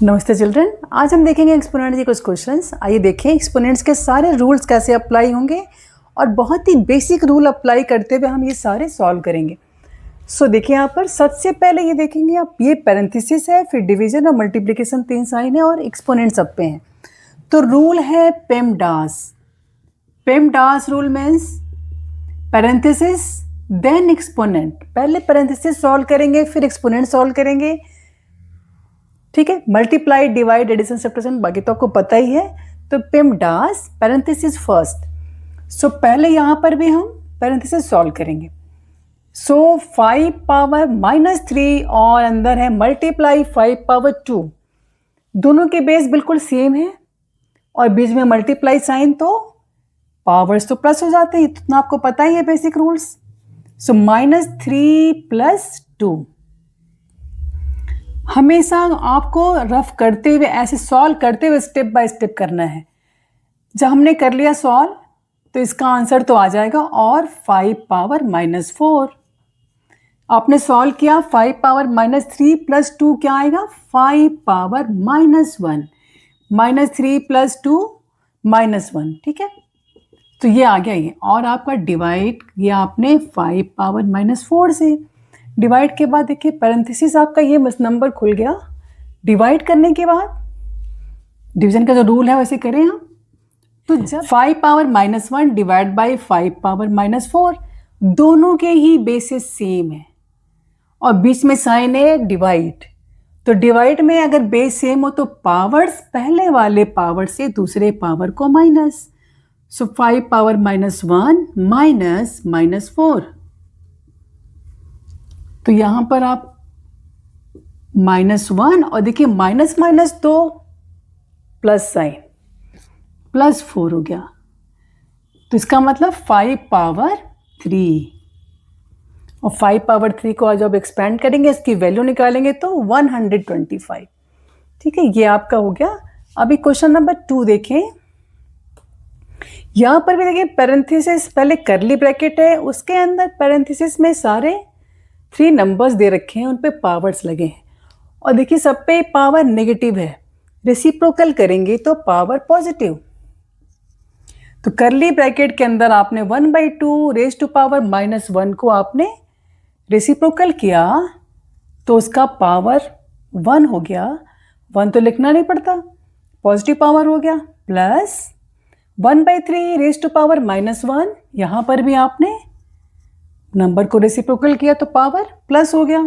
नमस्ते चिल्ड्रन, आज हम देखेंगे एक्सपोनेंट के कुछ क्वेश्चंस। आइए देखें एक्सपोनेंट्स के सारे रूल्स कैसे अप्लाई होंगे और बहुत ही बेसिक रूल अप्लाई करते हुए हम ये सारे सॉल्व करेंगे। सो देखिए यहाँ पर सबसे पहले ये देखेंगे आप, ये पैरेंथेसिस है, फिर डिवीजन और मल्टीप्लिकेशन 3 साइन है और एक्सपोनेंट सब पे हैं। तो रूल है PEMDAS. PEMDAS rule means parenthesis then exponent. पहले पैरेंथेसिस सॉल्व करेंगे फिर एक्सपोनेंट सॉल्व करेंगे, ठीक है। मल्टीप्लाई, डिवाइड, एडिशन, सब्ट्रैक्शन बाकी तो आपको पता ही है। तो पेमडास पैरेंथेसिस फर्स्ट। सो पहले यहाँ पर भी हम पैरेंथेसिस सॉल्व करेंगे। सो 5 पावर -3 और अंदर है मल्टीप्लाई 5 पावर 2। दोनों के बेस बिल्कुल सेम है और बीच में मल्टीप्लाई साइन, तो पावर्स तो प्लस हो जाते हैं, इतना आपको पता ही है बेसिक रूल्स। सो -3 + 2। हमेशा आपको रफ करते हुए, ऐसे सॉल्व करते हुए स्टेप बाय स्टेप करना है। जब हमने कर लिया सॉल्व तो इसका आंसर तो आ जाएगा और 5 पावर -4। आपने सॉल्व किया, 5 पावर -3 + 2 क्या आएगा? 5 पावर -1। -3 + 2 -1, ठीक है। तो ये आ गया ये। और आपका डिवाइड किया आपने 5 पावर -4 से। डिवाइड के बाद देखिए पैरेंथेसिस आपका ये बस नंबर खुल गया। डिवाइड करने के बाद डिवीजन का जो रूल है वैसे करें हम। तो जब 5 पावर -1 डिवाइड बाई 5 पावर -4, दोनों के ही बेसिस सेम है और बीच में साइन है डिवाइड। तो डिवाइड में अगर बेस सेम हो तो पावर्स पहले वाले पावर से दूसरे पावर को माइनस। सो 5 पावर -1 -4। तो यहां पर आप -1 और देखिए माइनस माइनस तो प्लस साइन, +4 हो गया। तो इसका मतलब 5 पावर 3। और 5 पावर 3 को आज आप एक्सपेंड करेंगे, इसकी वैल्यू निकालेंगे तो 125, ठीक है। ये आपका हो गया। अभी क्वेश्चन नंबर 2 देखें। यहां पर भी देखिए पैरेंथेसिस, पहले करली ब्रैकेट है, उसके अंदर पैरेंथेसिस में सारे 3 नंबर्स दे रखे हैं, उन पे पावर्स लगे हैं और देखिए सब पे पावर नेगेटिव है। रेसिप्रोकल करेंगे तो पावर पॉजिटिव। तो करली ब्रैकेट के अंदर आपने 1/2 रेज़ टू पावर -1 को आपने रेसिप्रोकल किया तो उसका पावर 1 हो गया। 1 तो लिखना नहीं पड़ता, पॉजिटिव पावर हो गया। प्लस 1/3 रेज़ टू पावर -1, यहाँ पर भी आपने नंबर को रेसिप्रोकल किया तो पावर प्लस हो गया।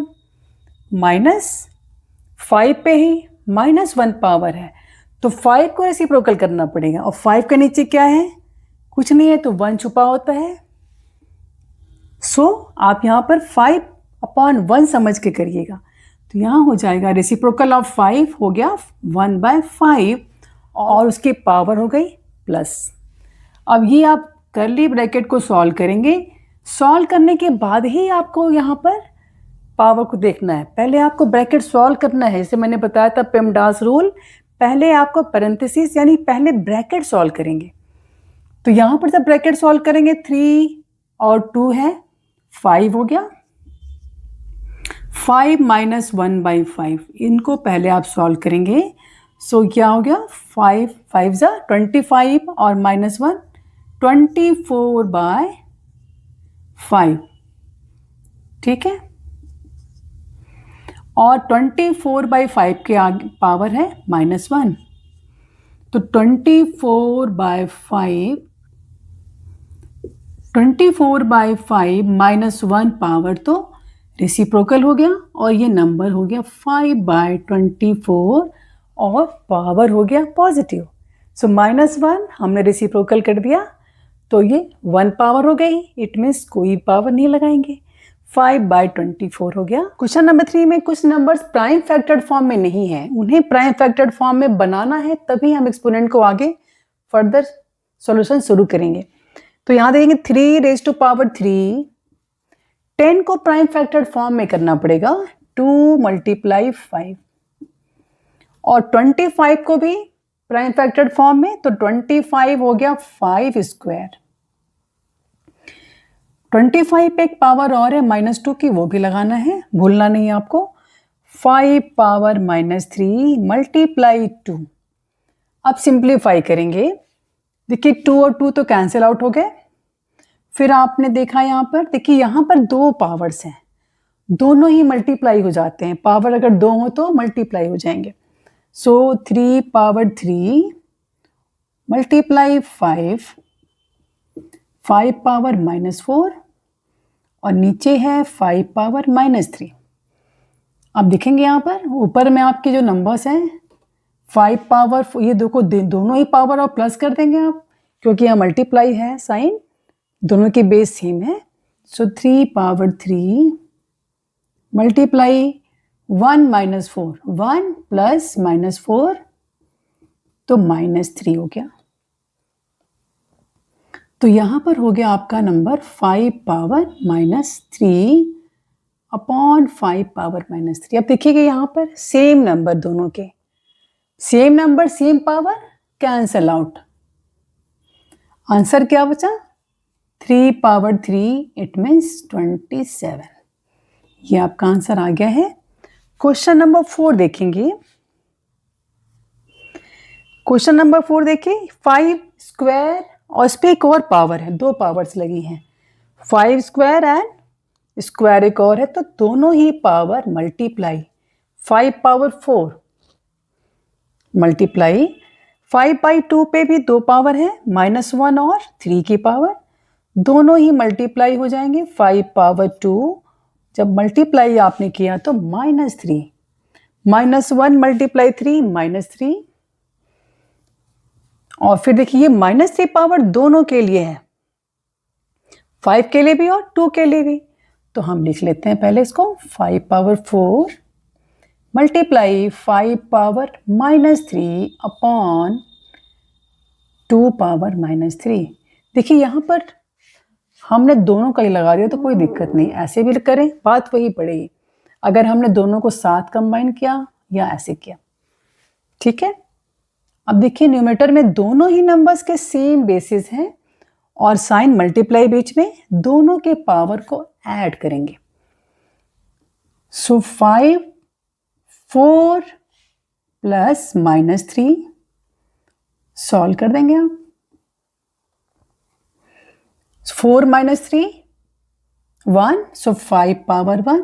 -5 पे ही -1 पावर है तो 5 को रेसिप्रोकल करना पड़ेगा और 5 के नीचे क्या है? कुछ नहीं है, तो 1 छुपा होता है। सो आप यहाँ पर 5/1 समझ के करिएगा। तो यहाँ हो जाएगा रेसिप्रोकल ऑफ 5 हो गया 1/5 और उसकी पावर हो गई प्लस। अब ये आप करली ब्रैकेट को सॉल्व करेंगे। सॉल्व करने के बाद ही आपको यहाँ पर पावर को देखना है। पहले आपको ब्रैकेट सॉल्व करना है, जैसे मैंने बताया था पेमडास रूल। पहले आपको पैरेंथेसिस यानी पहले ब्रैकेट सॉल्व करेंगे। तो यहाँ पर जब ब्रैकेट सॉल्व करेंगे 3 और 2 है 5 हो गया। 5 - 1/5 इनको पहले आप सॉल्व करेंगे। सो क्या हो गया? 5 5 ज़ा 25 और -1 24/5, ठीक है। और 24/5 के आगे पावर है -1, तो 24/5 -1 पावर तो रेसिप्रोकल हो गया और ये नंबर हो गया 5/24 और पावर हो गया पॉजिटिव। सो -1 हमने रेसिप्रोकल कर दिया तो ये 1 पावर हो गई। इट मीन्स कोई पावर नहीं लगाएंगे, 5/24 हो गया। क्वेश्चन नंबर 3 में कुछ नंबर्स प्राइम फैक्टर्ड फॉर्म में नहीं है, उन्हें प्राइम फैक्टर्ड फॉर्म में बनाना है, तभी हम एक्सपोनेंट को आगे फर्दर सॉल्यूशन शुरू करेंगे। तो यहाँ देखेंगे 3 रेज़ टू पावर 3, 10 को प्राइम फैक्टर्ड फॉर्म में करना पड़ेगा 2 × 5 और 25 को भी प्राइम फैक्टर्ड फॉर्म में, तो 25 हो गया 5²। 25 पे एक पावर और है -2 की, वो भी लगाना है, भूलना नहीं आपको। 5 पावर -3 मल्टीप्लाई 2। अब सिंप्लीफाई करेंगे। देखिए 2 और 2 तो कैंसिल आउट हो गए। फिर आपने देखा यहाँ पर, देखिए यहाँ पर 2 पावर्स हैं, दोनों ही मल्टीप्लाई हो जाते हैं। पावर अगर 2 हो तो मल्टीप्लाई हो जाएंगे। सो 3 पावर 3 मल्टीप्लाई 5, 5 पावर -4 और नीचे है 5 पावर -3। आप देखेंगे यहाँ पर ऊपर में आपके जो नंबर्स हैं 5 पावर, ये देखो दोनों ही पावर और प्लस कर देंगे आप, क्योंकि यहाँ मल्टीप्लाई है साइन, दोनों की बेस सेम है। सो 3 पावर 3 मल्टीप्लाई 1 -4, 1 प्लस -4 तो -3 हो गया। तो यहाँ पर हो गया आपका नंबर 5 पावर -3 अपॉन 5 पावर -3। अब देखिएगा यहाँ पर सेम नंबर, दोनों के same number same power, cancel out. Answer क्या बचा? 3 पावर 3, इट मीन्स 27। ये आपका आंसर आ गया है। क्वेश्चन नंबर 4 देखेंगे। क्वेश्चन नंबर 4 देखिए, 5 स्क्वायर और इस पे एक और पावर है, 2 पावर्स लगी हैं, 5 स्क्वायर एंड स्क्वायर एक और है, तो दोनों ही पावर मल्टीप्लाई 5 पावर 4 मल्टीप्लाई 5/2 पे भी 2 पावर है, -1 और 3 की पावर, दोनों ही मल्टीप्लाई हो जाएंगे 5 पावर 2। जब मल्टीप्लाई आपने किया तो -3, -1 मल्टीप्लाई 3 -3, और फिर देखिए -3 पावर दोनों के लिए है, 5 के लिए भी और 2 के लिए भी। तो हम लिख लेते हैं पहले इसको, 5 power 4 multiply 5 power -3 upon 2 power -3। देखिए यहाँ पर हमने दोनों का ही लगा दिया तो कोई दिक्कत नहीं, ऐसे भी करें बात वही पड़ेगी, अगर हमने दोनों को साथ कंबाइन किया या ऐसे किया, ठीक है। अब देखिए न्यूमरेटर में दोनों ही नंबर्स के सेम बेसिस हैं और साइन मल्टीप्लाई बीच में, दोनों के पावर को ऐड करेंगे। सो 5 4 प्लस -3 सॉल्व कर देंगे आप। 4 -3 1, सो 5 पावर 1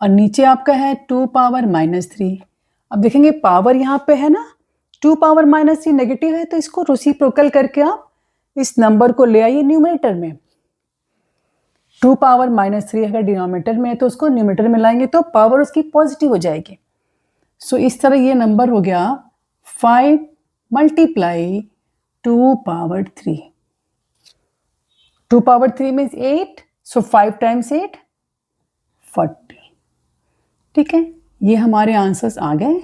और नीचे आपका है 2 पावर -3। अब देखेंगे पावर यहाँ पे है ना, 2 पावर -3 नेगेटिव है, तो इसको रेसिप्रोकल करके आप इस नंबर को ले आइए न्यूमरेटर में। 2 पावर -3 अगर डिनोमिनेटर में है तो उसको न्यूमरेटर में लाएंगे तो पावर उसकी पॉजिटिव हो जाएगी। सो इस तरह ये नंबर हो गया 5 मल्टीप्लाई 2 पावर 3। 2 पावर 3 मीन्स 8, सो 5 टाइम्स 8 40। ठीक है, ये हमारे आंसर्स आ गए।